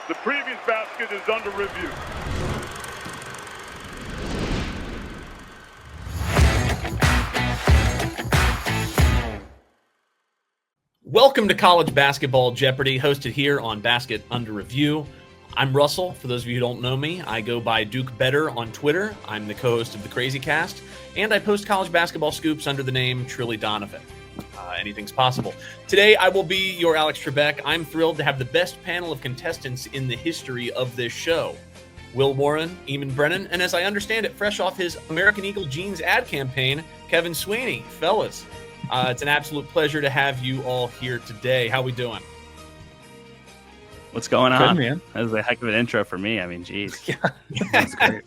The previous basket is under review. Welcome to College Basketball Jeopardy, hosted here on Basket Under Review. I'm Russell. For those of you who don't know me, I go by Duke Better on Twitter. I'm the co-host of the Crazy Cast, and I post college basketball scoops under the name Trilly Donovan. Anything's possible. Today, I will be your Alex Trebek. I'm thrilled to have the best panel of contestants in the history of this show. Will Warren, Eamonn Brennan, and as I understand it, fresh off his American Eagle jeans ad campaign, Kevin Sweeney. Fellas, it's an absolute pleasure to have you all here today. How we doing? What's going on? Good, man. That was a heck of an intro for me. I mean, geez. Yeah, that's great.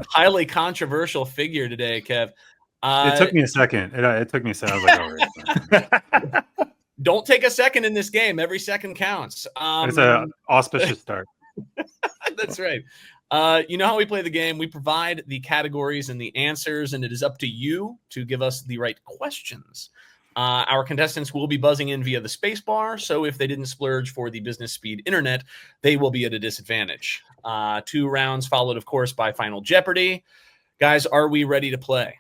Highly controversial figure today, Kev. It took me a second. It took me a second. I was like, all right. Don't take a second in this game. Every second counts. It's an auspicious start. That's right. You know how we play the game. We provide the categories and the answers, and it is up to you to give us the right questions. Our contestants will be buzzing in via the space bar, so if they didn't splurge for the business speed internet, they will be at a disadvantage. 2 rounds followed, of course, by Final Jeopardy. Guys, are we ready to play?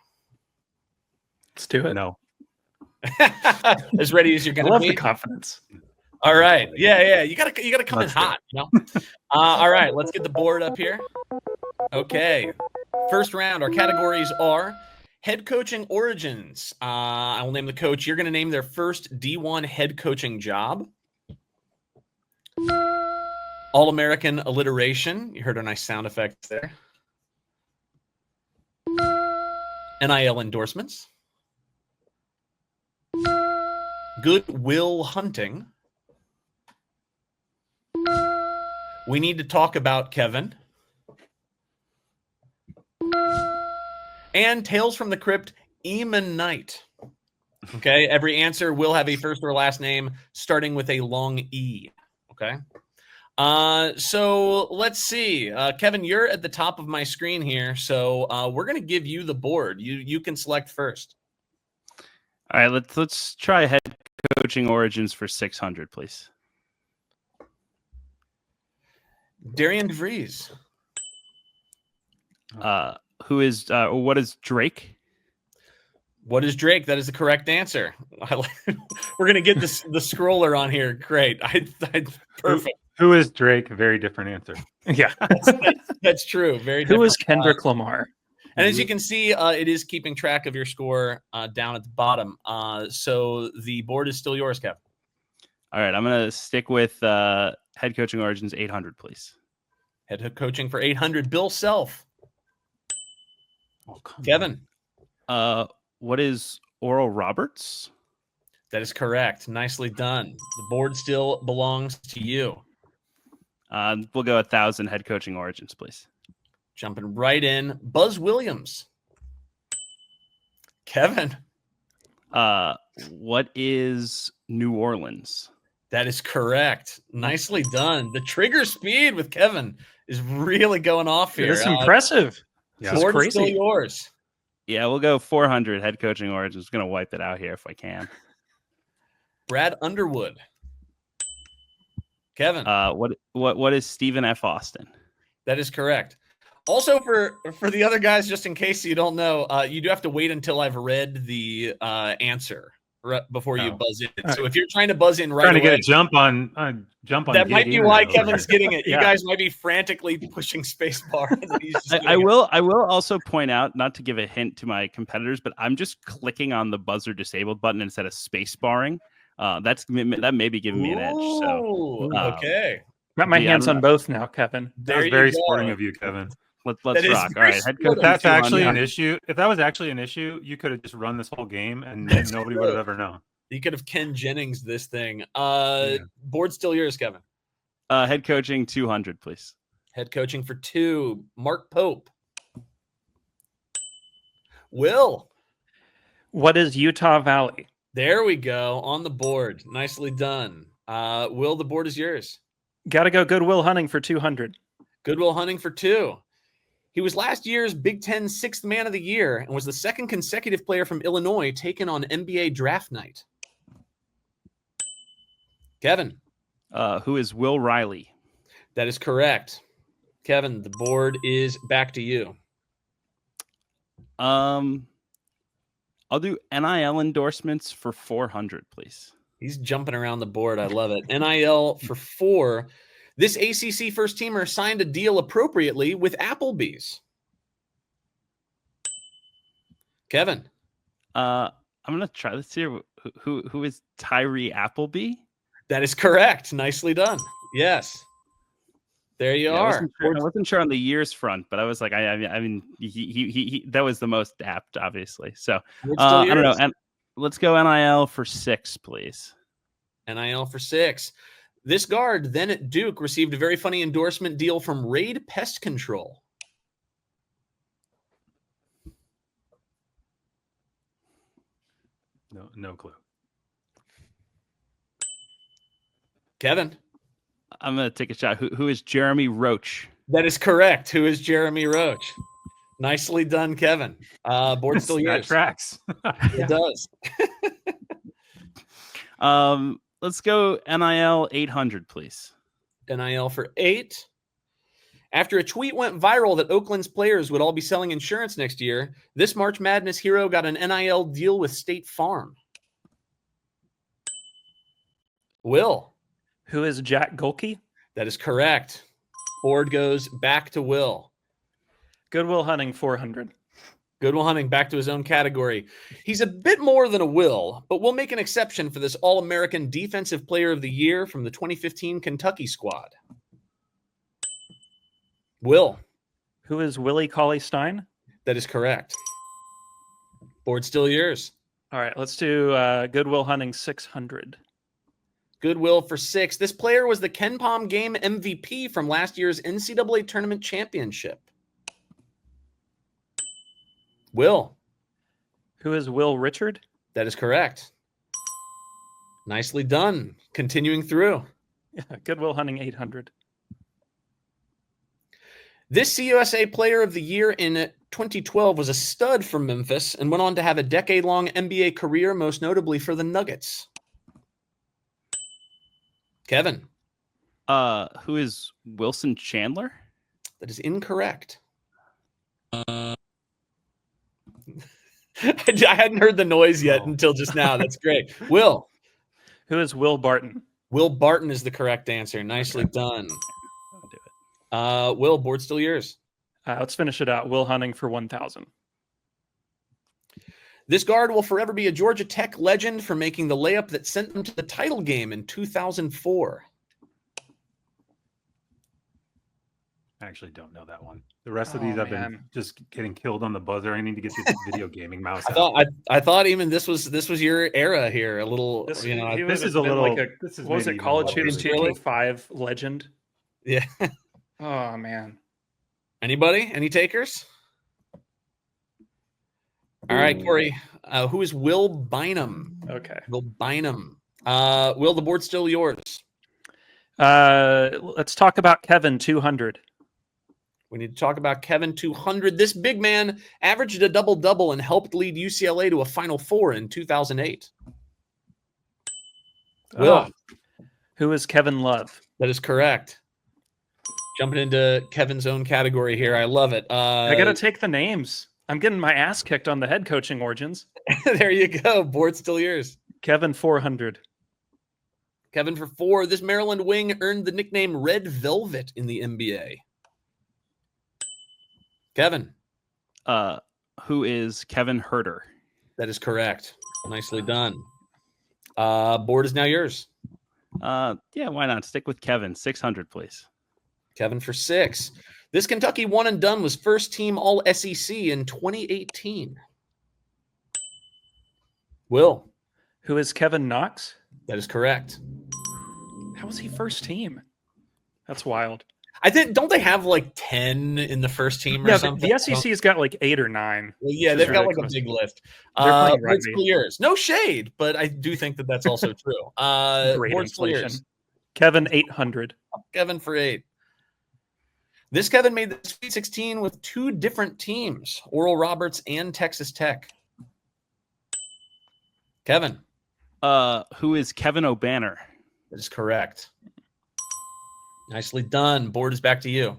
Let's do it. No. As ready as you're going to be? I love the confidence. All right. Yeah. You gotta come in hot, you know? All right, let's get the board up here. Okay. First round, our categories are head coaching origins. I will name the coach. You're going to name their first D1 head coaching job. All-American alliteration. You heard a nice sound effect there. NIL endorsements. Goodwill hunting. We need to talk about Kevin. And Tales from the Crypt, Eamonn Knight. Okay, every answer will have a first or last name starting with a long E. Okay. So let's see. Kevin, you're at the top of my screen here, so we're going to give you the board. You can select first. All right, let's try head coaching origins for 600, please. Darian DeVries. What is Drake? What is Drake? That is the correct answer. We're going to get the scroller on here. Great. Perfect. Who is Drake? Very different answer. Yeah. That's true. Very Who different. is Kendrick Lamar? And as you can see, it is keeping track of your score down at the bottom. So the board is still yours, Kev. All right, I'm going to stick with head coaching origins 800, please. Head coaching for 800, Bill Self. Oh, Kevin. What is Oral Roberts? That is correct. Nicely done. The board still belongs to you. We'll go 1,000 head coaching origins, please. Jumping right in, Buzz Williams. Kevin. What is New Orleans? That is correct. Nicely done. The trigger speed with Kevin is really going off here. It's impressive. Yeah, board is still yours. Yeah, we'll go 400 head coaching origins. Going to wipe it out here if I can. Brad Underwood. Kevin. What is Stephen F. Austin? That is correct. Also, for the other guys, just in case you don't know, you do have to wait until I've read the answer before you buzz in. So if you're trying to buzz in right away, to get a jump on. That might be why Kevin's getting it. You guys might be frantically pushing spacebar. I will also point out, not to give a hint to my competitors, but I'm just clicking on the buzzer disabled button instead of spacebarring. That may be giving me an edge. So okay. Got my hands on both now, Kevin. That was very sporting of you, Kevin. Let's rock. All right, head coach. If that's actually an issue, if that was actually an issue, you could have just run this whole game and nobody would have ever known. You could have Ken Jennings this thing. Board still yours, Kevin. Head coaching 200, please. Head coaching for 2, Mark Pope. Will. What is Utah Valley? There we go, on the board. Nicely done. Will, the board is yours. Got to go Goodwill Hunting for 200. Goodwill Hunting for 2. He was last year's Big Ten Sixth Man of the Year and was the second consecutive player from Illinois taken on NBA draft night. Kevin. Who is Will Riley? That is correct. Kevin, the board is back to you. I'll do NIL endorsements for 400, please. He's jumping around the board. I love it. NIL for 4. This ACC first teamer signed a deal appropriately with Applebee's. Kevin. I'm gonna try this here. Who is Tyree Appleby? That is correct. Nicely done. Yes. There you are. I wasn't sure on the years front, but I was like, I mean, he that was the most apt, obviously. So I don't know. And let's go NIL for 6, please. NIL for 6. This guard, then at Duke, received a very funny endorsement deal from Raid Pest Control. No clue. Kevin. I'm going to take a shot. Who is Jeremy Roach? That is correct. Who is Jeremy Roach? Nicely done, Kevin. Board still yours. That tracks. It does. Let's go NIL 800, please. NIL for 8. After a tweet went viral that Oakland's players would all be selling insurance next year, this March Madness hero got an NIL deal with State Farm. Will. Who is Jack Golke? That is correct. Board goes back to Will. Goodwill Hunting 400. Goodwill Hunting back to his own category. He's a bit more than a Will, but we'll make an exception for this All-American Defensive Player of the Year from the 2015 Kentucky squad. Will. Who is Willie Cauley-Stein? That is correct. Board still yours. All right, let's do Goodwill Hunting 600. Goodwill for 6. This player was the Ken Pom game MVP from last year's NCAA Tournament Championship. Will. Who is Will Richard? That is correct. Nicely done. Continuing through. Yeah, Goodwill Hunting 800. This CUSA Player of the Year in 2012 was a stud from Memphis and went on to have a decade-long NBA career, most notably for the Nuggets. Kevin. Who is Wilson Chandler? That is incorrect. I hadn't heard the noise yet until just now. That's great. Will. Who is Will Barton? Will Barton is the correct answer. Nicely done. I'll do it. Will, board still yours. Let's finish it out. Will Hunting for 1,000. This guard will forever be a Georgia Tech legend for making the layup that sent them to the title game in 2004. I actually don't know that one. The rest of these I've been just getting killed on the buzzer. I need to get the video gaming mouse out. I thought Eamon, this was your era here. A little, This is a little. Like this is what was it? maybe College even Hoops lower. 225 legend. Yeah. Oh man. Anybody? Any takers? All right, Corey. Who is Will Bynum? Okay. Will Bynum. Will, the board's still yours. Let's talk about Kevin 200. We need to talk about Kevin 200. This big man averaged a double-double and helped lead UCLA to a Final Four in 2008. Will. Who is Kevin Love? That is correct. Jumping into Kevin's own category here. I love it. I got to take the names. I'm getting my ass kicked on the head coaching origins. There you go. Board's still yours. Kevin 400. Kevin for 4. This Maryland wing earned the nickname Red Velvet in the NBA. Kevin. Who is Kevin Herter? That is correct. Nicely done. Board is now yours. Yeah, why not? Stick with Kevin. 600, please. Kevin for 6. This Kentucky one and done was first team All SEC in 2018. Will. Who is Kevin Knox? That is correct. How was he first team? That's wild. I think, don't they have like 10 in the first team or Yeah, something? the SEC's got like 8 or 9. Well, yeah, they've got like a big list. Board's still yours. No shade, but I do think that that's also true. Great board's still inflation. yours. Kevin 800. Kevin for 8. This Kevin made the Sweet 16 with 2 different teams, Oral Roberts and Texas Tech. Kevin. Who is Kevin O'Banner? That is correct. Nicely done. Board is back to you.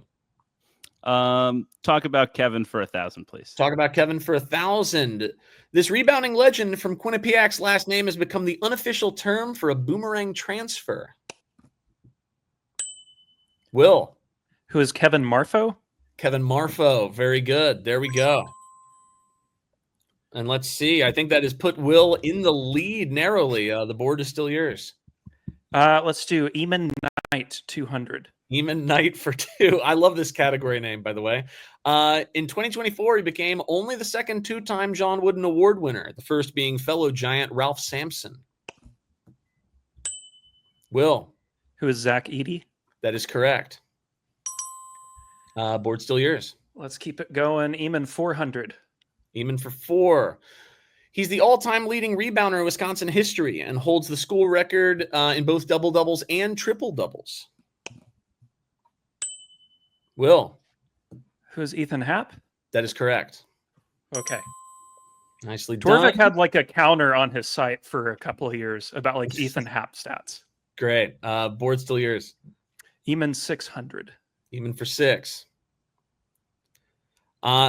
Talk about Kevin for 1,000, please. Talk about Kevin for 1,000. This rebounding legend from Quinnipiac's last name has become the unofficial term for a boomerang transfer. Will. Who is Kevin Marfo? Kevin Marfo. Very good. There we go. And let's see. I think that has put Will in the lead narrowly. The board is still yours. Let's do Eamonn Knight 200. Eamonn Knight for 2. I love this category name, by the way. In 2024, he became only the second two-time John Wooden Award winner, the first being fellow Giant Ralph Sampson. Will. Who is Zach Eady? That is correct. Board still yours. Let's keep it going. Eamonn 400. Eamonn for 4. He's the all-time leading rebounder in Wisconsin history and holds the school record in both double-doubles and triple-doubles. Will. Who is Ethan Happ? That is correct. Okay. Nicely done. Torvik had like a counter on his site for a couple of years about like Ethan Happ stats. Great. Board still yours. Eamonn 600. Eamonn for 6.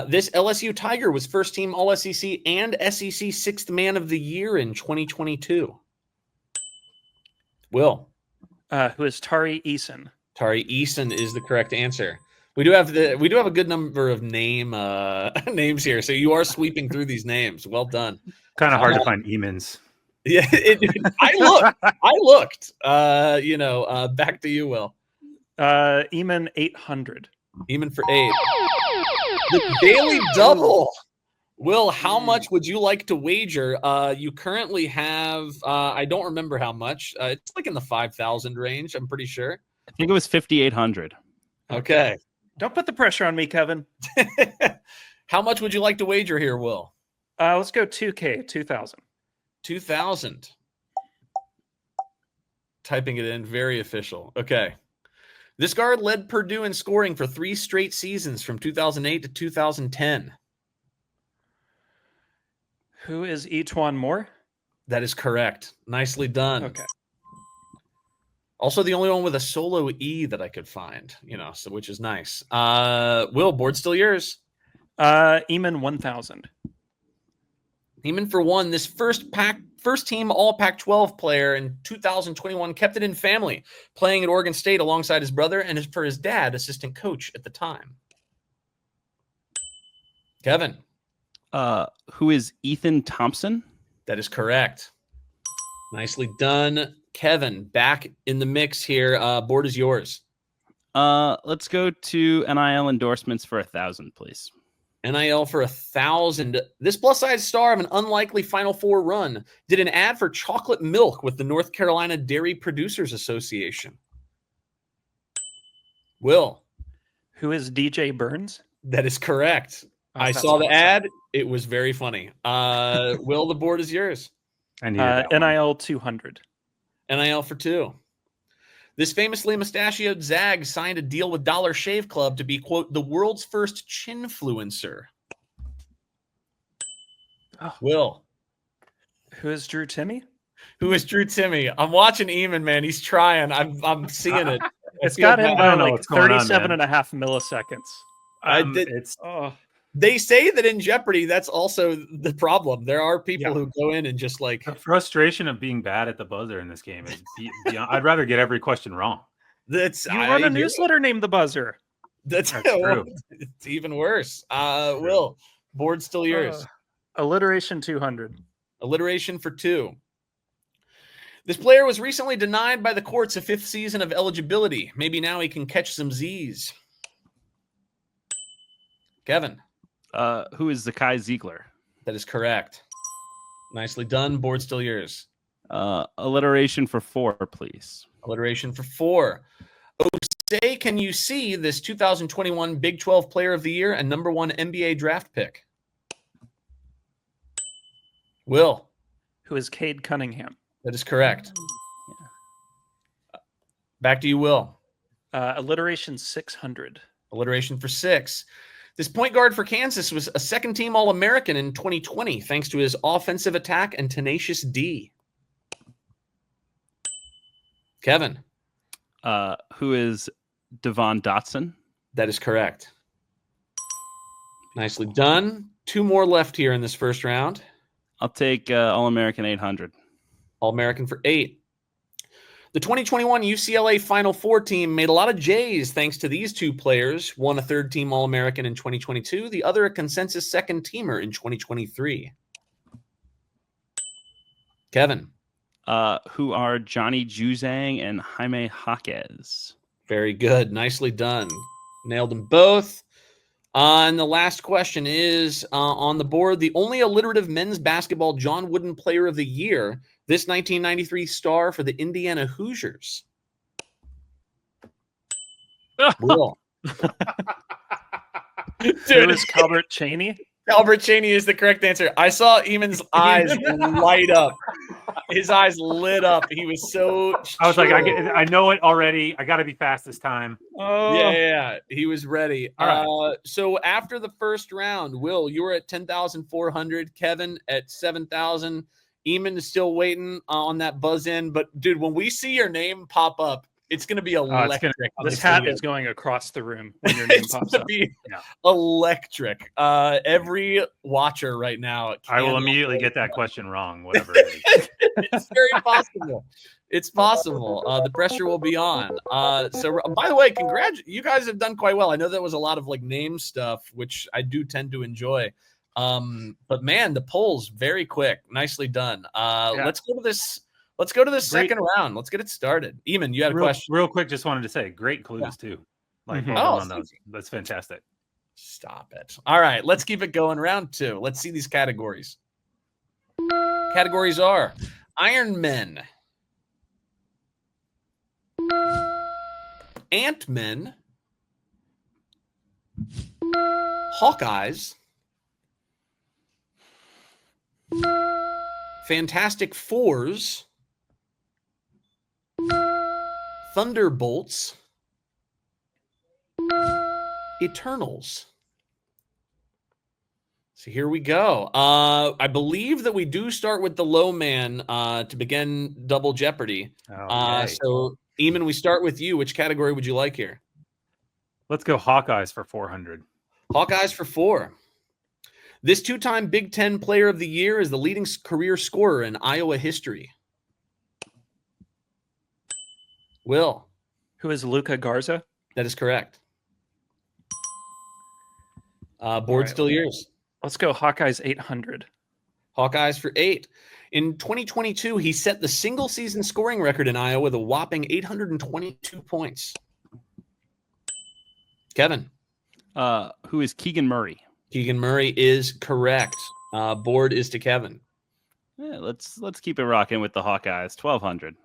This LSU Tiger was first team All-SEC and SEC Sixth Man of the Year in 2022. Will. Who is Tari Eason? Tari Eason is the correct answer. We do have a good number of names here, so you are sweeping through these names. Well done. Kind of hard to find Eamons. Yeah, I looked. Back to you, Will. Eamonn 800. Eamonn for 8. The daily double. Will, how much would you like to wager? You currently have, I don't remember how much. It's like in the 5,000 range, I'm pretty sure. I think it was 5,800. Okay. Don't put the pressure on me, Kevin. How much would you like to wager here, Will? Let's go 2K, 2,000. 2,000. Typing it in, very official. Okay. This guard led Purdue in scoring for 3 straight seasons from 2008 to 2010. Who is Etwan Moore? That is correct. Nicely done. Okay. Also the only one with a solo E that I could find, so which is nice. Will, board still yours. Eamonn 1,000. Eamonn for 1. This first team All Pac-12 player in 2021 kept it in family, playing at Oregon State alongside his brother and for his dad, assistant coach at the time. Kevin. Who is Ethan Thompson? That is correct. Nicely done. Kevin, back in the mix here. Board is yours. Let's go to NIL endorsements for 1,000, please. NIL for 1,000. This plus-size star of an unlikely Final Four run did an ad for chocolate milk with the North Carolina Dairy Producers Association. Will. Who is DJ Burns? That is correct. I saw the ad. It was very funny. Will, the board is yours. I need NIL 200. NIL for 2. This famously mustachioed Zag signed a deal with Dollar Shave Club to be, quote, the world's first chinfluencer. Oh. Will. Who is Drew Timmy? Who is Drew Timmy? I'm watching Eamonn, man. He's trying. I'm seeing it. It's got him by like 37 and a half milliseconds. They say that in Jeopardy, that's also the problem. There are people who go in and just like... The frustration of being bad at the buzzer in this game is beyond... I'd rather get every question wrong. You run a newsletter named The Buzzer. That's true. It's even worse. Will, board still yours. Alliteration 200. Alliteration for 2. This player was recently denied by the courts a 5th season of eligibility. Maybe now he can catch some Z's. Kevin. Who is Zakai Ziegler? That is correct. Nicely done. Board still yours. Alliteration for 4, please. Alliteration for 4. Say, can you see this 2021 Big 12 Player of the Year and number 1 NBA draft pick? Will. Who is Cade Cunningham? That is correct. Back to you, Will. Alliteration 600. Alliteration for 6. This point guard for Kansas was a second-team All-American in 2020 thanks to his offensive attack and tenacious D. Kevin. Who is Devon Dotson. That is correct. Nicely done. 2 more left here in this first round. I'll take All-American 800. All-American for 8. The 2021 UCLA Final Four team made a lot of J's thanks to these 2 players. One a third-team All-American in 2022, the other a consensus second-teamer in 2023. Kevin. Who are Johnny Juzang and Jaime Jaquez. Very good. Nicely done. Nailed them both. And the last question is on the board. The only alliterative men's basketball John Wooden Player of the Year, this 1993 star for the Indiana Hoosiers. Will. Dude, it was Calbert Cheney. Albert Cheney is the correct answer. I saw Eamon's eyes light up. His eyes lit up. He was so. I was like, I know it already. I got to be fast this time. Oh, yeah. He was ready. All right. So after the first round, Will, you were at 10,400. Kevin at 7,000. Eamonn is still waiting on that buzz in. But dude, when we see your name pop up, it's going to be electric. This hat is going across the room when your name pops up. Be electric. Every watcher right now. I will immediately get that question wrong, whatever it is. It's very possible. It's possible. The pressure will be on. So, by the way, you guys have done quite well. I know that was a lot of like name stuff, which I do tend to enjoy. But man, the polls very quick. Nicely done. Let's go to this. Let's go to the second round. Let's get it started. Eamonn, you had a question. Real quick, just wanted to say, great clues too. Like, on those. That's fantastic. Stop it. All right, let's keep it going. Round 2. Let's see these categories. Categories are Iron Men, Ant-Men, Hawkeyes, Fantastic Fours, Thunderbolts, Eternals. So here we go. I believe that we do start with the low man to begin Double Jeopardy. So, Eamonn, we start with you. Which category would you like here? Let's go Hawkeyes for 400. Hawkeyes for 4. This 2-time Big Ten Player of the Year is the leading career scorer in Iowa history. Will. Who is Luka Garza? That is correct. Board still yours. Let's go Hawkeyes 800. Hawkeyes for 8. In 2022, he set the single-season scoring record in Iowa with a whopping 822 points. Kevin. Who is Keegan Murray? Keegan Murray is correct. Board is to Kevin. Yeah, let's keep it rocking with the Hawkeyes. 1,200.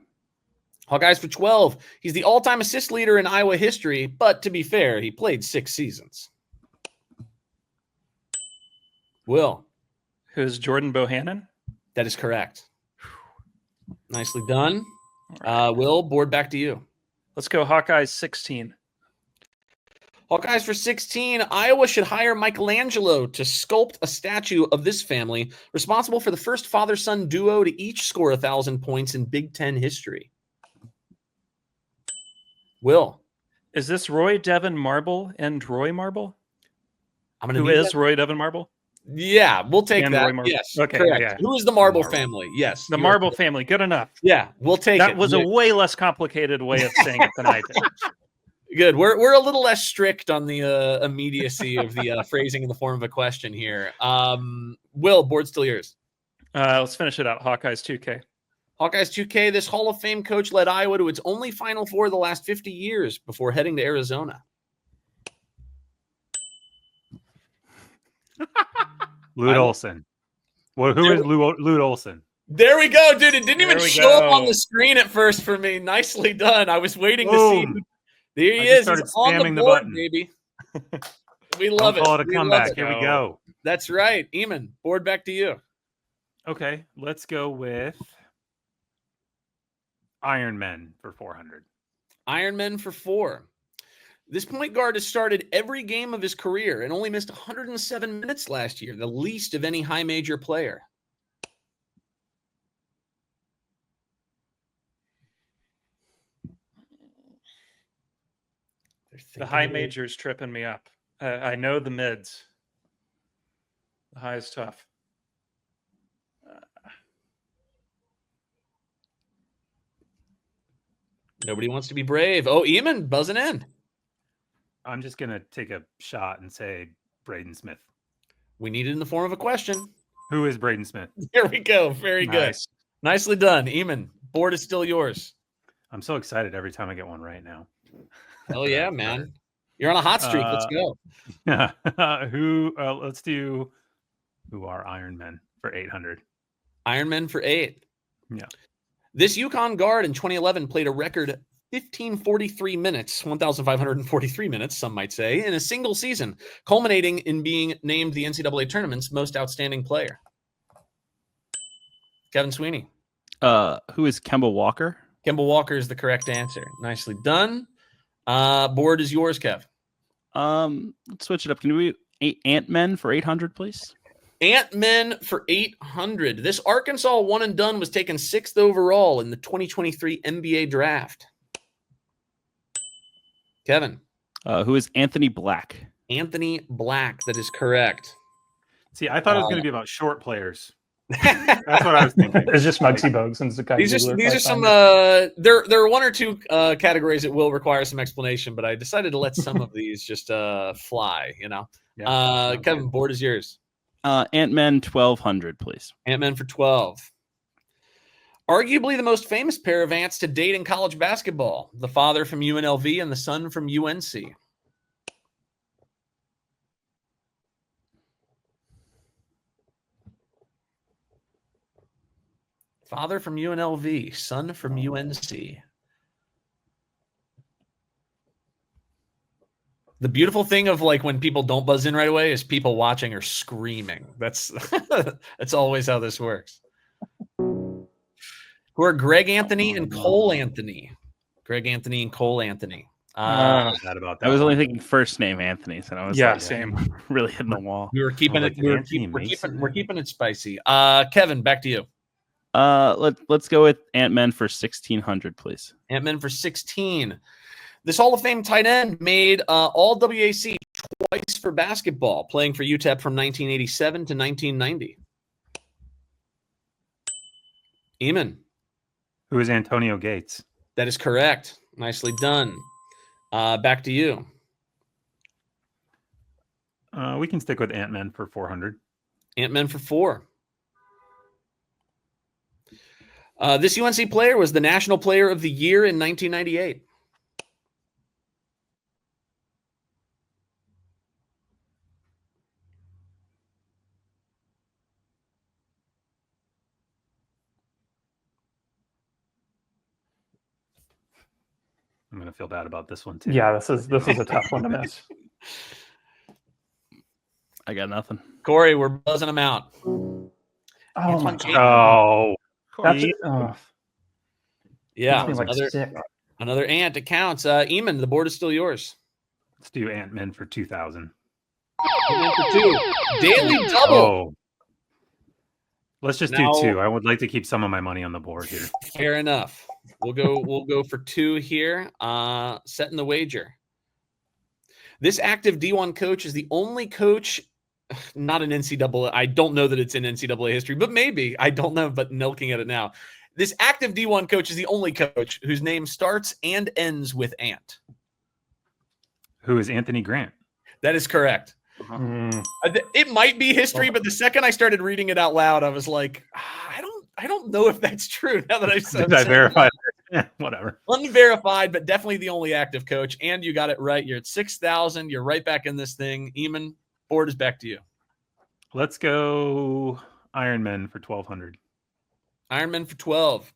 Hawkeyes for 12. He's the all-time assist leader in Iowa history, but to be fair, he played 6 seasons. Will. Who's Jordan Bohannon? That is correct. Nicely done. Right. Will, board back to you. Let's go Hawkeyes 16. Hawkeyes for 16. Iowa should hire Michelangelo to sculpt a statue of this family, responsible for the first father-son duo to each score 1,000 points in Big Ten history. Will. Is this Roy Devon Marble and Roy Marble? Who is Roy Devon Marble? Yeah, we'll take that. Yes, okay, correct. Yeah. Who is the Marble family? Yes, the Marble family. Good enough. Yeah, we'll take it. That was a way less complicated way of saying it than I did. Good. We're a little less strict on the immediacy of the phrasing in the form of a question here. Will, board still yours. Let's finish it out. Hawkeyes 2K. Hawkeyes 2K. This Hall of Fame coach led Iowa to its only Final Four the last 50 years before heading to Arizona. Lute Olson. Who is Lute Olson? There we go, dude. It didn't even show up on the screen at first for me. Nicely done. I was waiting to see. There he is. He's on the board, baby. We love it. Call it a comeback. Here we go. That's right. Eamonn, board back to you. Okay, let's go with Iron Men for 400. Iron Men for 4. This point guard has started every game of his career and only missed 107 minutes last year, the least of any high major player. The high major's tripping me up. I know the mids. The high is tough. Nobody wants to be brave. Oh, Eamonn buzzing in. I'm just going to take a shot and say Braden Smith. We need it in the form of a question. Who is Braden Smith? Here we go. Very good. Nicely done. Eamonn, board is still yours. I'm so excited every time I get one right now. Hell yeah, man. You're on a hot streak. Let's go. Let's do who are Iron Men for 800. Iron Men for 8. Yeah. This UConn guard in 2011 played a record 1,543 minutes, 1,543 minutes, some might say, in a single season, culminating in being named the NCAA tournament's most outstanding player. Kevin Sweeney. Who is Kemba Walker? Kemba Walker is the correct answer. Nicely done. Board is yours, Kev. Let's switch it up. Can we Ant-Men for 800, please? Ant-Men for 800. This Arkansas one and done was taken 6th overall in the 2023 NBA draft. Kevin. Who is Anthony Black? Anthony Black. That is correct. See, I thought it was going to be about short players. That's what I was thinking. It's just Muggsy Bogues and Zakai. These are some. There are one or two categories that will require some explanation, but I decided to let some of these just fly. Yeah. Kevin, board is yours. Ant-Man 1,200, please. Ant-Man for 12. Arguably the most famous pair of ants to date in college basketball. The father from UNLV and the son from UNC. Father from UNLV, son from UNC. The beautiful thing of like when people don't buzz in right away is people watching are screaming. That's that's always how this works. Who are Greg Anthony and Cole Anthony? Greg Anthony and Cole Anthony. Not about that. I was only thinking first name Anthony, so I was same. Really hitting the wall. We were keeping it. We're keeping it spicy. Kevin, back to you. Let's go with Ant-Man for 1,600, please. Ant-Man for 16. This Hall of Fame tight end made all WAC twice for basketball, playing for UTEP from 1987 to 1990. Eamonn. Who is Antonio Gates? That is correct. Nicely done. Back to you. We can stick with Ant-Man for 400. Ant-Man for 4. This UNC player was the National Player of the Year in 1998. I'm going to feel bad about this one too. Yeah, this is a tough one to miss. I got nothing. Corey, we're buzzing them out. Oh my God. Oh. Yeah, like another ant. It counts. Eamonn, the board is still yours. Let's do Ant-Man for 2,000. Ant-Man for 2. Daily double. Oh. Let's just do 2. I would like to keep some of my money on the board here. Fair enough. We'll go for 2 here. Setting the wager. This active D1 coach is the only coach, not an NCAA. I don't know that it's in NCAA history, but maybe. I don't know, but looking at it now. This active D1 coach is the only coach whose name starts and ends with Ant. Who is Anthony Grant? That is correct. It might be history, but the second I started reading it out loud, I was like, I don't know if that's true. Now that I've said I verified it. Whatever. Unverified, but definitely the only active coach. And you got it right. You're at 6,000. You're right back in this thing. Eamonn, board is back to you. Let's go Iron Men for 1,200. Iron Man for 12.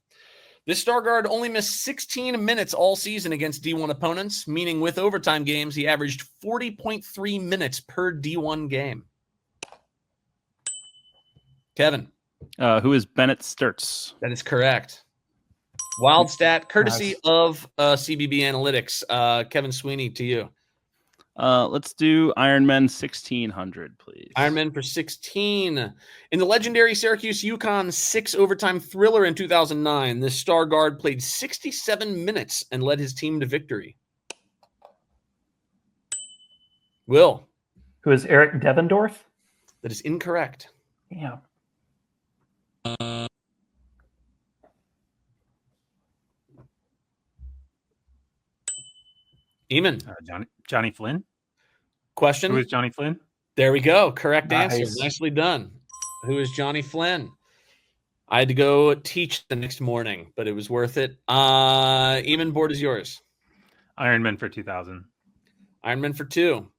This star guard only missed 16 minutes all season against D1 opponents, meaning with overtime games, he averaged 40.3 minutes per D1 game. Kevin. Who is Bennett Sturts? That is correct. Wild stat, courtesy of CBB Analytics. Kevin Sweeney, to you. Let's do Iron Man 1,600, please. Iron Man for 16. In the legendary Syracuse UConn 6 overtime thriller in 2009, this star guard played 67 minutes and led his team to victory. Will. Who is Eric Devendorf? That is incorrect. Yeah. Eamon. Johnny Flynn. Question. Who is Johnny Flynn? There we go. Correct Nice. answer. Nicely done. Who is Johnny Flynn? I had to go teach the next morning, but it was worth it. Eamon, board is yours. Ironman for 2000. Ironman for 2.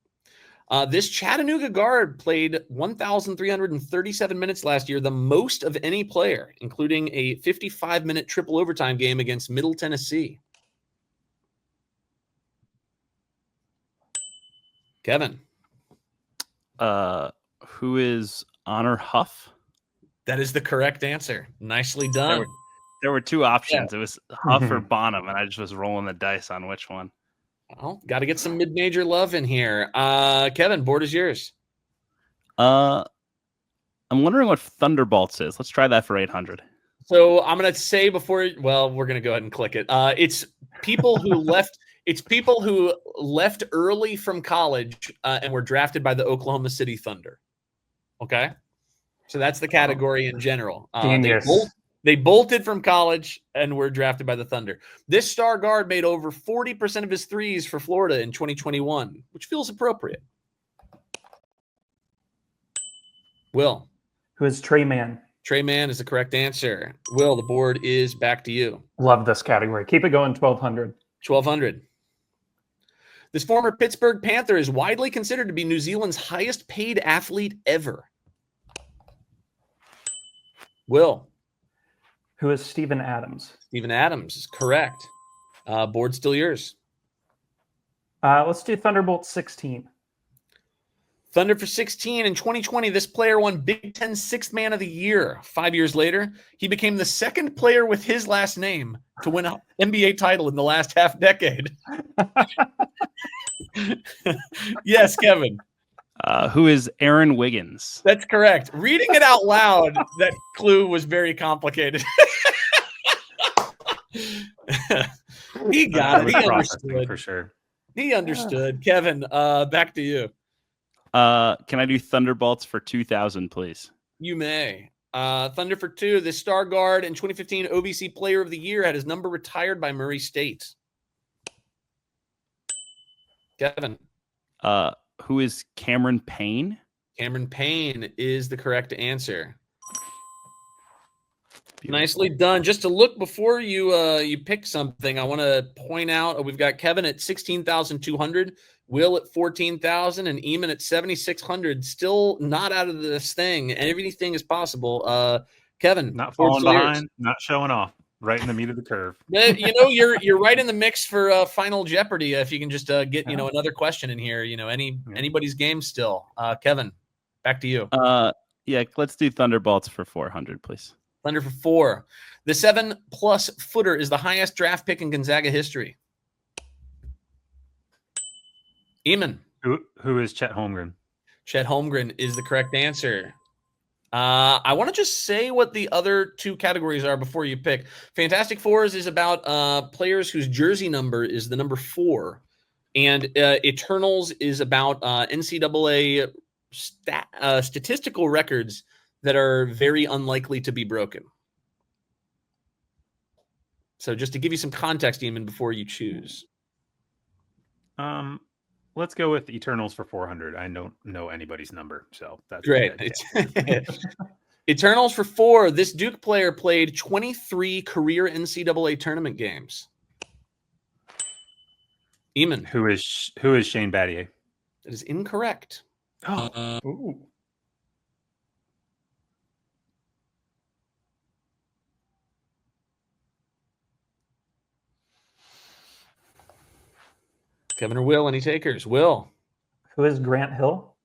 This Chattanooga guard played 1,337 minutes last year, the most of any player, including a 55-minute triple overtime game against Middle Tennessee. Kevin. Who is Honor Huff? That is the correct answer. Nicely done. There were 2 options. It was Huff or Bonham, and I just was rolling the dice on which one. Well, got to get some mid-major love in here. Kevin, board is yours. I'm wondering what Thunderbolts is. Let's try that for 800. So I'm going to say we're going to go ahead and click it. It's people who left. It's people who left early from college and were drafted by the Oklahoma City Thunder. Okay. So that's the category in general. They bolted from college and were drafted by the Thunder. This star guard made over 40% of his threes for Florida in 2021, which feels appropriate. Will. Who is Trey Mann? Trey Mann is the correct answer. Will, the board is back to you. Love this category. Keep it going, 1,200. 1,200. This former Pittsburgh Panther is widely considered to be New Zealand's highest paid athlete ever. Will. Who is Steven Adams? Steven Adams is correct. Board still yours. Let's do Thunderbolt 16. Thunder for 16. In 2020, this player won Big Ten Sixth Man of the Year. 5 years later, he became the second player with his last name to win an NBA title in the last half decade. Yes, Kevin. Who is Aaron Wiggins? That's correct. Reading it out loud, that clue was very complicated. He got it. He understood. For sure. He understood. Kevin, back to you. Can I do Thunderbolts for 2,000, please? You may. Thunder for 2. The star guard and 2015 OVC Player of the Year had his number retired by Murray State. Kevin. Who is Cameron Payne? Cameron Payne is the correct answer. Beautiful. Nicely done. Just to look before you pick something, I want to point out we've got Kevin at 16,200, Will at 14,000, and Eamon at 7,600. Still not out of this thing, and everything is possible. Kevin, not falling behind, not showing off. Right in the meat of the curve. You're right in the mix for Final Jeopardy. If you can just get another question in here, anybody's game still. Kevin, back to you. Yeah, let's do Thunderbolts for 400, please. Thunder for 4. The 7+ footer is the highest draft pick in Gonzaga history. Eamon. Who is Chet Holmgren? Chet Holmgren is the correct answer. I want to just say what the other 2 categories are before you pick. Fantastic Fours is about players whose jersey number is the number 4. And Eternals is about NCAA statistical records that are very unlikely to be broken. So just to give you some context, Eamon, before you choose. Let's go with Eternals for 400. I don't know anybody's number, so that's great. Eternals for 4. This Duke player played 23 career NCAA tournament games. Eamon. Who is Shane Battier? That is incorrect. Ooh. Kevin or Will, any takers? Will. Who is Grant Hill?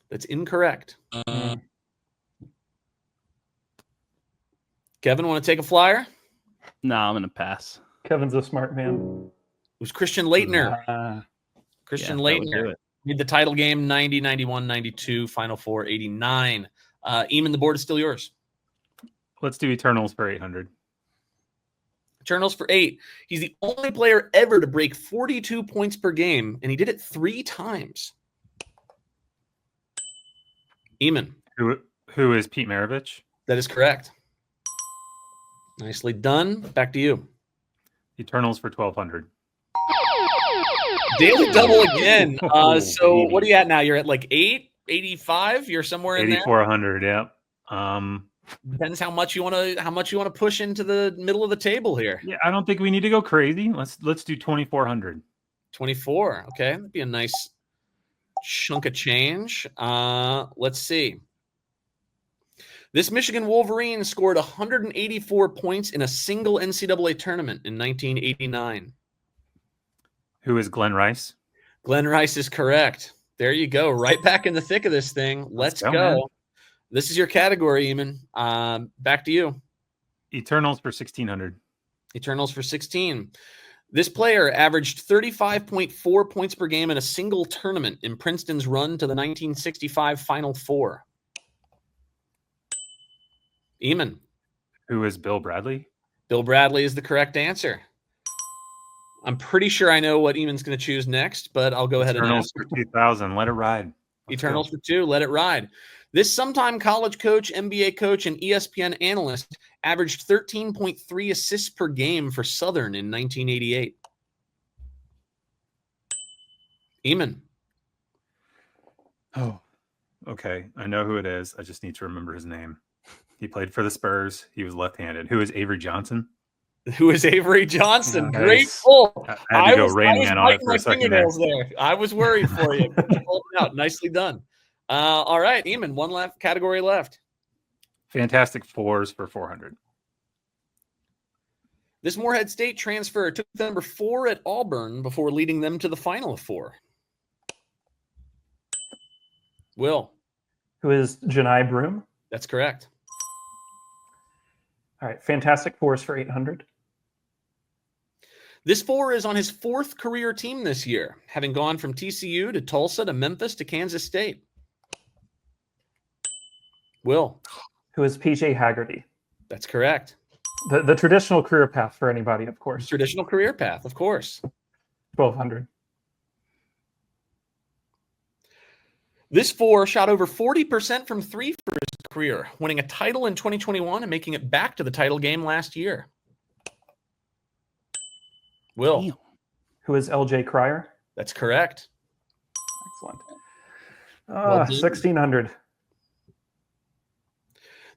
That's incorrect. Kevin, want to take a flyer? No, I'm going to pass. Kevin's a smart man. It was Christian Laettner. Christian Laettner. Made the title game 90, 91, 92, Final Four 89. Eamon, the board is still yours. Let's do Eternals for 800. Eternals for 8. He's the only player ever to break 42 points per game, and he did it 3 times. Eamonn. Who is Pete Maravich? That is correct. Nicely done. Back to you. Eternals for 1,200. Daily double again. So baby. what are you at now? You're at like 885. You're somewhere in there. 8,400. Yeah. Depends how much you want to push into the middle of the table here. Yeah, I don't think we need to go crazy. Let's do 2,400. 24. Okay, that'd be a nice chunk of change. Let's see. This Michigan Wolverine scored 184 points in a single NCAA tournament in 1989. Who is Glenn Rice? Glenn Rice is correct. There you go. Right back in the thick of this thing. Let's go. Man. This is your category, Eamonn. Back to you. Eternals for 1,600. Eternals for 16. This player averaged 35.4 points per game in a single tournament in Princeton's run to the 1965 Final Four. Eamonn. Who is Bill Bradley? Bill Bradley is the correct answer. I'm pretty sure I know what Eamonn's going to choose next, but I'll go ahead and ask. Eternals for 2,000. Let it ride. Eternals for 2. Let it ride. This sometime college coach, NBA coach, and ESPN analyst averaged 13.3 assists per game for Southern in 1988. Eamonn. Oh, okay. I know who it is. I just need to remember his name. He played for the Spurs. He was left-handed. Who is Avery Johnson? Who is Avery Johnson? Nice. Great pull. I had to go Rain Man on it for a second there. I was worried for you. You pulled it out. Nicely done. All right, Eamonn, one left category left. Fantastic Fours for 400. This Morehead State transfer took the number 4 at Auburn before leading them to the Final Four. Will. Who is Janai Broom? That's correct. All right. Fantastic Fours for 800. This 4 is on his 4th career team this year, having gone from TCU to Tulsa to Memphis to Kansas State. Will. Who is PJ Haggerty? That's correct. The traditional career path for anybody, of course. Traditional career path, of course. 1,200. This 4 shot over 40% from 3 for his career, winning a title in 2021 and making it back to the title game last year. Will. Damn. Who is LJ Cryer? That's correct. Excellent. Well done. 1,600.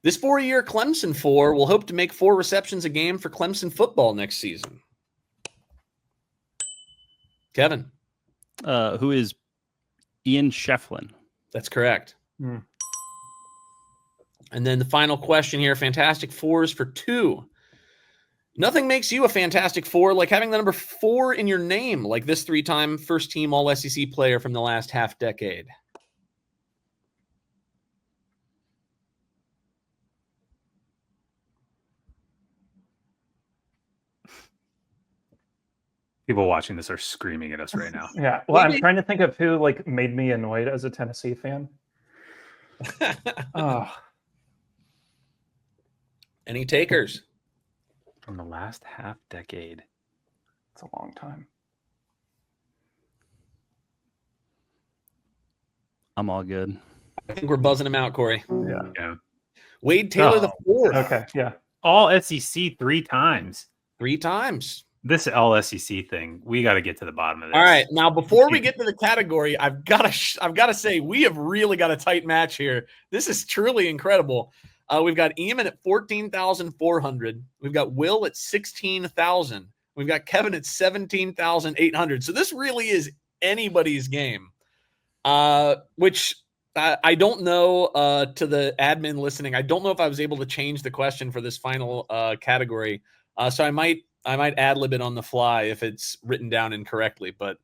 This 4-year Clemson 4 will hope to make 4 receptions a game for Clemson football next season. Kevin. Who is Ian Shefflin? That's correct. Hmm. And then the final question here, Fantastic Fours for 2. Nothing makes you a Fantastic Four like having the number 4 in your name, like this 3-time first-team All-SEC player from the last half decade. People watching this are screaming at us right now. Yeah. Well, Maybe. I'm trying to think of who made me annoyed as a Tennessee fan. Oh, Any takers? From the last half decade. it's a long time. I'm all good. I think we're buzzing him out, Corey. Yeah. Wade Taylor the 4th. Okay. Yeah. All SEC 3 times. 3 times. This all SEC thing, we got to get to the bottom of this. All right, now before we get to the category, I've got to say we have really got a tight match here. This is truly incredible. We've got Eamonn at 14,400. We've got Will at 16,000. We've got Kevin at 17,800. So this really is anybody's game. Which I don't know to the admin listening. I don't know if I was able to change the question for this final category. So I might ad-lib it on the fly if it's written down incorrectly, but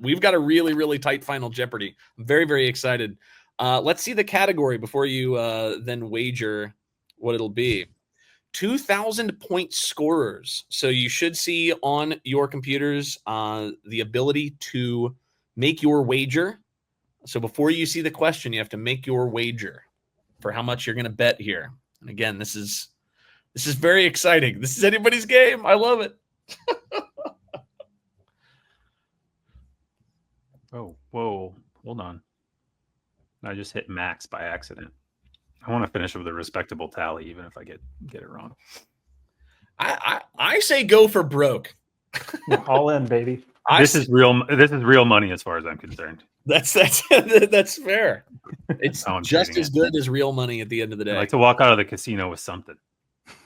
we've got a really, really tight Final Jeopardy. I'm very, very excited. Let's see the category before you then wager what it'll be. 2,000 point scorers. So you should see on your computers the ability to make your wager. So before you see the question, you have to make your wager for how much you're going to bet here. And again, this is very exciting. This is anybody's game. I love it. Oh, whoa. Hold on. I just hit max by accident. I want to finish with a respectable tally, even if I get it wrong. I say go for broke. All in, baby. This is real money as far as I'm concerned. That's fair. It's just as good as real money at the end of the day. I like to walk out of the casino with something.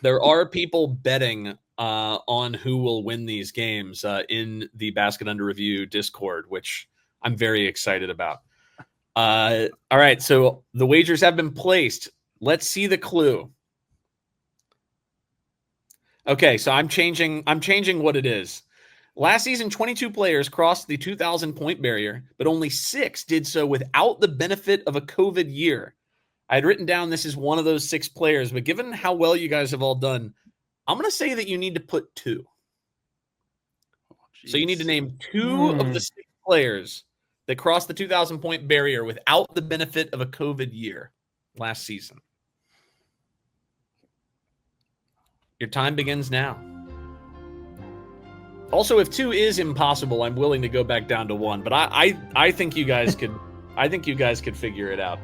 There are people betting on who will win these games in the Basket Under Review Discord, which I'm very excited about. All right, so the wagers have been placed. Let's see the clue. Okay, so I'm changing what it is. Last season, 22 players crossed the 2,000-point barrier, but only 6 did so without the benefit of a COVID year. I had written down this is one of those 6 players, but given how well you guys have all done, I'm going to say that you need to put 2. So you need to name 2 of the 6 players that crossed the 2,000-point barrier without the benefit of a COVID year last season. Your time begins now. Also, if 2 is impossible, I'm willing to go back down to 1. But I think you guys could. I think you guys could figure it out.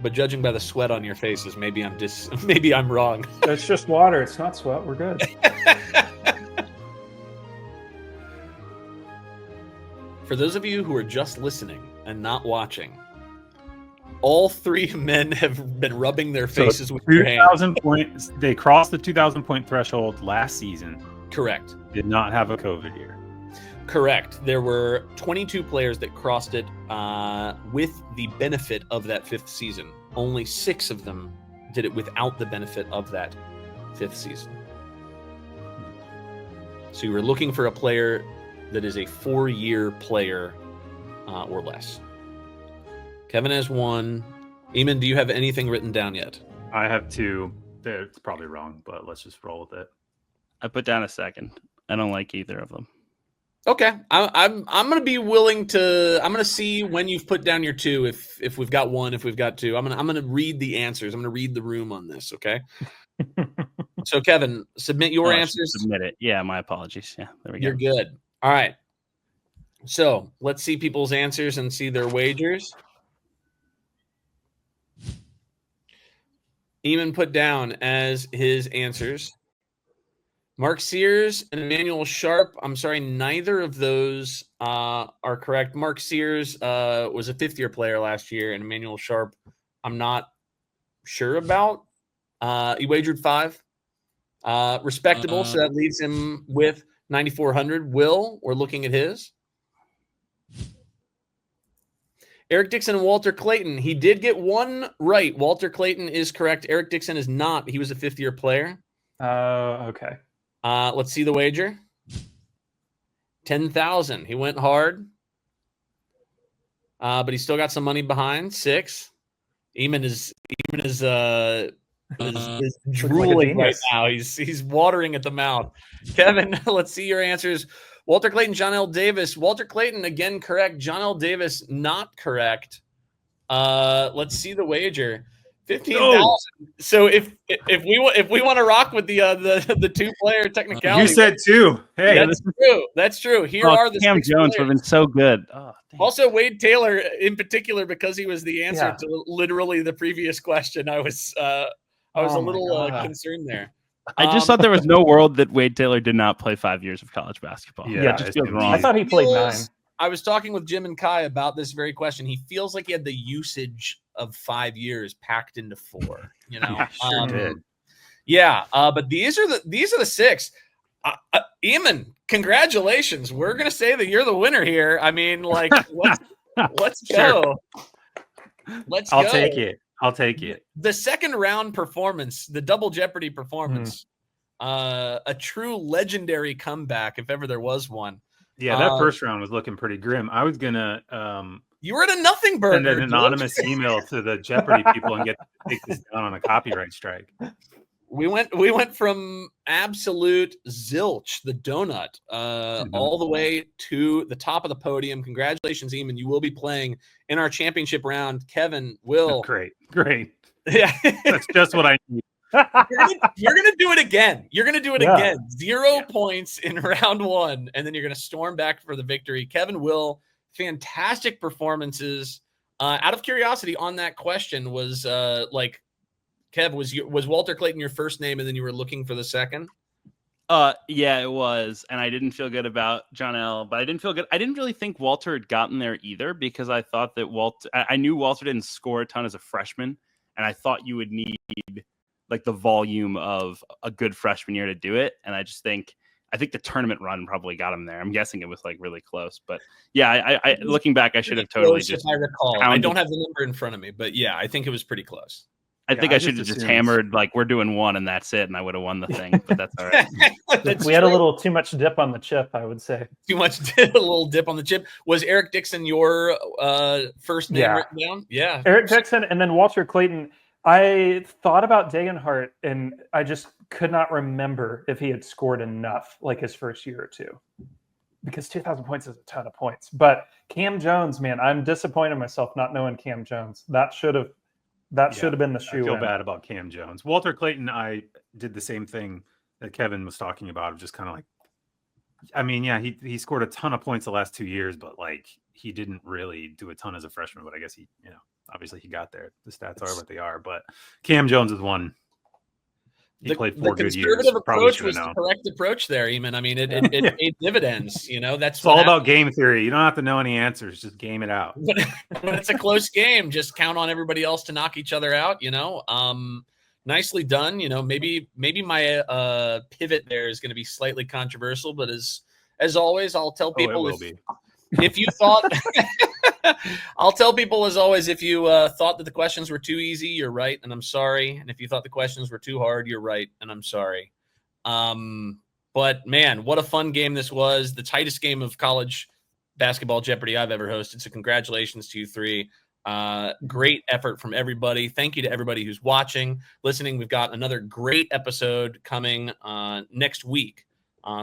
But judging by the sweat on your faces, maybe I'm wrong. It's just water. It's not sweat. We're good. For those of you who are just listening and not watching, all 3 men have been rubbing their faces with their hands. 2,000 points. They crossed the 2,000-point threshold last season. Correct. Did not have a COVID year. Correct. There were 22 players that crossed it with the benefit of that 5th season. Only 6 of them did it without the benefit of that 5th season. So you were looking for a player that is a 4-year player or less. Kevin has 1. Eamonn, do you have anything written down yet? I have 2. It's probably wrong, but let's just roll with it. I put down a 2nd. I don't like either of them. Okay, I'm going to be willing to. I'm going to see when you've put down your 2. If we've got 1, if we've got 2, I'm going to read the answers. I'm going to read the room on this. Okay. So Kevin, submit your answers. Submit it. Yeah, my apologies. Yeah, there we go. You're good. All right. So let's see people's answers and see their wagers. Eamonn put down as his answers Mark Sears and Emmanuel Sharp. I'm sorry, neither of those are correct. Mark Sears was a 5th-year player last year, and Emmanuel Sharp, I'm not sure about. He wagered 5. Respectable, so that leaves him with 9,400. Will, we're looking at his. Eric Dixon and Walter Clayton. He did get 1 right. Walter Clayton is correct. Eric Dixon is not. He was a 5th-year player. Okay. Let's see the wager. 10,000. He went hard. But he still got some money behind. 6. Eamonn is drooling right now. He's watering at the mouth. Kevin, let's see your answers. Walter Clayton, John L. Davis. Walter Clayton, again, correct. John L. Davis, not correct. Let's see the wager. 15,000. No. So if we want to rock with the 2-player technicality, you said 2. Hey, that's true. That's true. Here are the Cam Jones would have been so good. Oh, also, Wade Taylor in particular, because he was the answer to literally the previous question. I was a little concerned there. I just thought there was no world that Wade Taylor did not play 5 years of college basketball. Yeah, that just feels wrong. I thought he played 9. I was talking with Jim and Kai about this very question. He feels like he had the usage of 5 years packed into 4. You know, sure did. Yeah, but these are the 6. Eamonn, congratulations. We're gonna say that you're the winner here. I mean, like, let's go. Let's go. I'll take it. The second round performance, the Double Jeopardy performance, a true legendary comeback if ever there was one. Yeah, that first round was looking pretty grim. I was gonna you were at a nothing burger. Send an anonymous email to the Jeopardy people and get to take this down on a copyright strike. We went from absolute zilch, the donut, all the way to the top of the podium. Congratulations, Eamonn. You will be playing in our championship round. Kevin, Will. Great. Yeah. That's just what I need. You're gonna do it again. You're gonna do it again. 0 points in round 1, and then you're gonna storm back for the victory. Kevin, Will, fantastic performances. Out of curiosity on that question, was Kev, was Walter Clayton your first name and then you were looking for the second? Yeah, it was. And I didn't feel good about John L, but I didn't feel good. I didn't really think Walter had gotten there either, because I thought that I knew Walter didn't score a ton as a freshman. And I thought you would need like the volume of a good freshman year to do it. And I think the tournament run probably got him there. I'm guessing it was like really close, but yeah, I looking back, I should have totally just. If I recall, I don't have the number in front of me, but yeah, I think it was pretty close. I think I should have just hammered like we're doing one and that's it, and I would have won the thing. But that's all right. We had a little too much dip on the chip, I would say. A little dip on the chip. Was Eric Dixon your first name written down? Yeah, Eric Dixon, and then Walter Clayton. I thought about Degenhart, and I just could not remember if he had scored enough like his first year or two, because 2,000 points is a ton of points. But Cam Jones, man, I'm disappointed in myself not knowing Cam Jones. That should have been the shoe. I feel bad about Cam Jones. Walter Clayton, I did the same thing that Kevin was talking about, of just kind of like, I mean, yeah, he scored a ton of points the last 2 years, but like he didn't really do a ton as a freshman. But I guess obviously he got there. The stats are what they are. But Cam Jones is one. He played 4 good years. The conservative approach was the correct approach there, Eamonn. I mean, it paid dividends. That's all about game theory. You don't have to know any answers. Just game it out. When it's a close game, just count on everybody else to knock each other out. Nicely done. Maybe my pivot there is going to be slightly controversial, but as always, I'll tell people if you thought. I'll tell people as always, if you thought that the questions were too easy, you're right, and I'm sorry. And if you thought the questions were too hard, you're right, and I'm sorry. But man, what a fun game this was. The tightest game of college basketball Jeopardy I've ever hosted. So congratulations to you three. Great effort from everybody. Thank you to everybody who's watching, listening. We've got another great episode coming next week.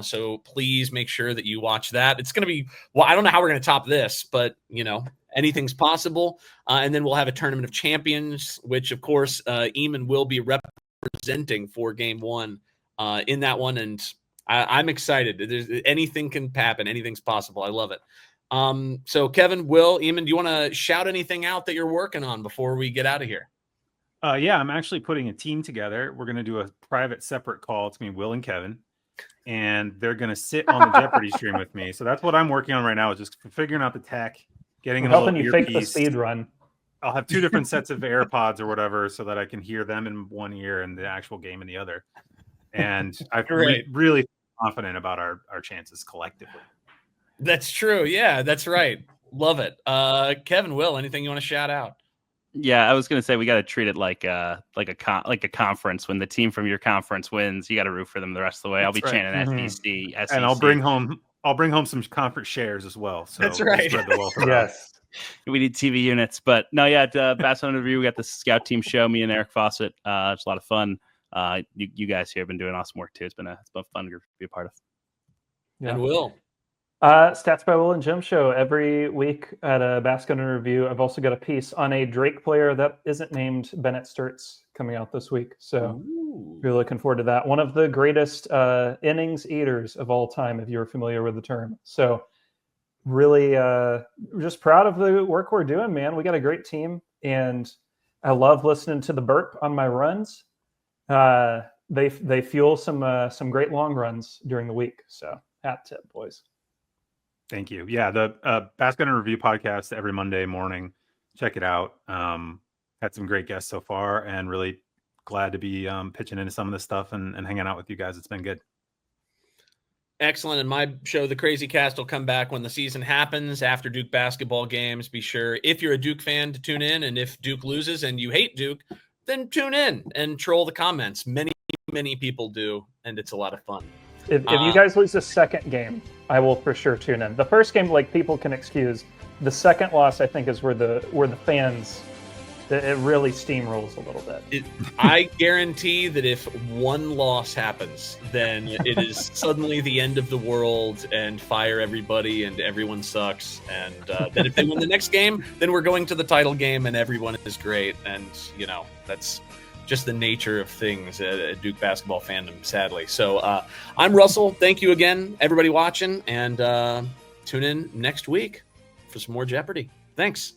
So please make sure that you watch that. It's going to be, I don't know how we're going to top this, but anything's possible. And then we'll have a tournament of champions, which of course, Eamonn will be representing for game one, in that one. And I'm excited. Anything can happen. Anything's possible. I love it. So Kevin, Will, Eamonn, do you want to shout anything out that you're working on before we get out of here? Yeah, I'm actually putting a team together. We're going to do a private separate call between Will and Kevin. And they're going to sit on the Jeopardy stream with me. So that's what I'm working on right now, is just figuring out the tech, getting helping you fake the speed run. I'll have 2 different sets of AirPods or whatever, so that I can hear them in one ear and the actual game in the other. And I'm really confident about our chances collectively. That's true. Yeah, that's right. Love it. Kevin, Will, anything you want to shout out? Yeah, I was going to say we got to treat it like a conference. When the team from your conference wins, you got to root for them the rest of the way. I'll be chanting SEC, and I'll bring home some conference shares as well. So that's right. Yes, we need TV units, but no, yeah. At Basketball Review, we got the scout team show. Me and Eric Fawcett. It's a lot of fun. You guys here have been doing awesome work too. It's been fun to be a part of. Yeah. And Will. Stats by Will and Jim show every week at a Basketball Review. I've also got a piece on a Drake player that isn't named Bennett Sturtz coming out this week. So we're looking forward to that. One of the greatest innings eaters of all time, if you're familiar with the term. So really just proud of the work we're doing, man. We got a great team, and I love listening to the burp on my runs. They fuel some great long runs during the week. So hat tip, boys. Thank you. Yeah, the Basketball Review podcast every Monday morning. Check it out. Had some great guests so far, and really glad to be pitching into some of this stuff and hanging out with you guys. It's been good. Excellent. And my show, The Crazy Cast, will come back when the season happens after Duke basketball games. Be sure, if you're a Duke fan, to tune in. And if Duke loses and you hate Duke, then tune in and troll the comments. Many people do, and it's a lot of fun. If you guys lose the second game, I will for sure tune in. The first game, like, people can excuse. The second loss, I think, is where the fans, it really steamrolls a little bit. I guarantee that if one loss happens, then it is suddenly the end of the world and fire everybody and everyone sucks. And then if they win the next game, then we're going to the title game and everyone is great. And, that's just the nature of things at Duke basketball fandom, sadly. So I'm Russell. Thank you again, everybody watching, and tune in next week. for some more Jeopardy. Thanks.